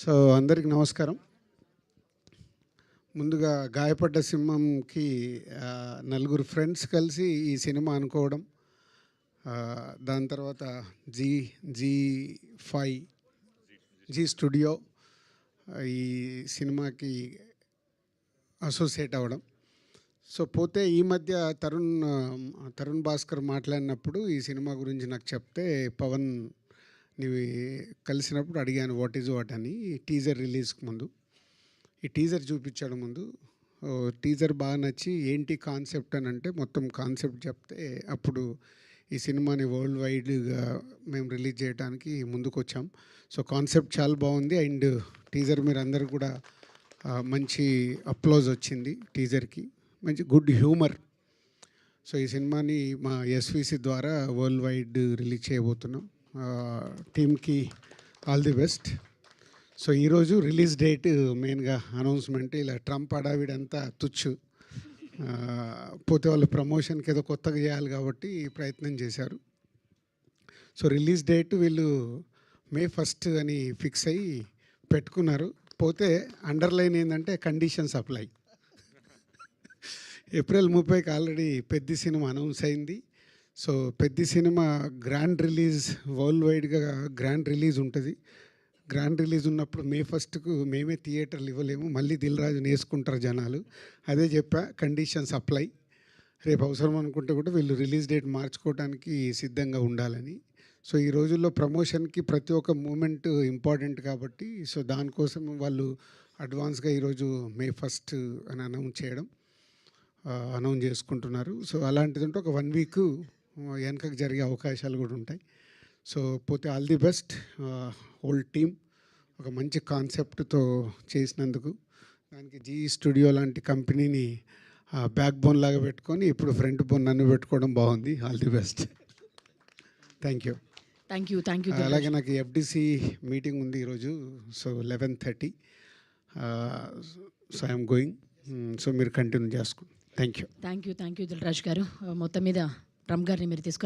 So అందరికి నమస్కారం. ముందుగా గాయపడ్డ సింహంకి నలుగురు ఫ్రెండ్స్ కలిసి ఈ సినిమా అనుకోవడం, దాని తర్వాత జీ జీ ఫైవ్ జీ స్టూడియో ఈ సినిమాకి అసోసియేట్ అవ్వడం. సో పోతే ఈ మధ్య తరుణ్ భాస్కర్ మాట్లాడినప్పుడు ఈ సినిమా గురించి నాకు చెప్తే, పవన్ నీవి కలిసినప్పుడు అడిగాను వాట్ ఈజ్ వాట్ అని. టీజర్ రిలీజ్కి ముందు ఈ టీజర్ చూపించడం ముందు టీజర్ బాగా నచ్చి ఏంటి కాన్సెప్ట్ అని అంటే మొత్తం కాన్సెప్ట్ చెప్తే, అప్పుడు ఈ సినిమాని వరల్డ్ వైడ్గా మేము రిలీజ్ చేయడానికి ముందుకు వచ్చాం. సో కాన్సెప్ట్ చాలా బాగుంది అండ్ టీజర్ మీరు అందరు కూడా మంచి అప్లోజ్ వచ్చింది టీజర్కి, మంచి గుడ్ హ్యూమర్. సో ఈ సినిమాని మా ఎస్విసి ద్వారా వరల్డ్ వైడ్ రిలీజ్ చేయబోతున్నాం. టీమ్కి ఆల్ ది బెస్ట్. సో ఈరోజు రిలీజ్ డేట్ మెయిన్గా అనౌన్స్మెంట్, ఇలా ట్రంప్ అడావిడంతా తుచ్చు, పోతే వాళ్ళు ప్రమోషన్కి ఏదో కొత్తగా చేయాలి కాబట్టి ప్రయత్నం చేశారు. సో రిలీజ్ డేట్ వీళ్ళు May 1 అని ఫిక్స్ అయ్యి పెట్టుకున్నారు. పోతే అండర్లైన్ ఏంటంటే కండిషన్స్ అప్లై. April 30కి ఆల్రెడీ పెద్ద సినిమా అనౌన్స్ అయింది. సో పెద్ద సినిమా గ్రాండ్ రిలీజ్, వరల్డ్ వైడ్గా గ్రాండ్ రిలీజ్ ఉంటుంది. గ్రాండ్ రిలీజ్ ఉన్నప్పుడు May 1కు మేమే థియేటర్లు ఇవ్వలేము, మళ్ళీ దిల్ రాజుని వేసుకుంటారు జనాలు. అదే చెప్పా, కండిషన్స్ అప్లై. రేపు అవసరం అనుకుంటే కూడా వీళ్ళు రిలీజ్ డేట్ మార్చుకోవడానికి సిద్ధంగా ఉండాలని. సో ఈ రోజుల్లో ప్రమోషన్కి ప్రతి ఒక్క మూమెంట్ ఇంపార్టెంట్ కాబట్టి, సో దానికోసం వాళ్ళు అడ్వాన్స్గా ఈరోజు May 1 అని అనౌన్స్ చేసుకుంటున్నారు. సో అలాంటిది ఉంటే ఒక 1 వీక్ వెనకకు జరిగే అవకాశాలు కూడా ఉంటాయి. సో పోతే all the best whole team, ఒక మంచి కాన్సెప్ట్తో చేసినందుకు. దానికి జీ స్టూడియో లాంటి కంపెనీని బ్యాక్ బోన్ లాగా పెట్టుకొని ఇప్పుడు ఫ్రంట్ బోన్ నన్ను పెట్టుకోవడం బాగుంది. All the best. Thank you. Thank you. అలాగే నాకు ఎఫ్డిసి మీటింగ్ ఉంది ఈరోజు. So 11:30. So I'm going. So మీరు కంటిన్యూ చేసుకోండి. థ్యాంక్ యూ దిల్ రాజు గారు. మొత్తం మీద ట్రంప్ గారిని మీరు తీసుకురా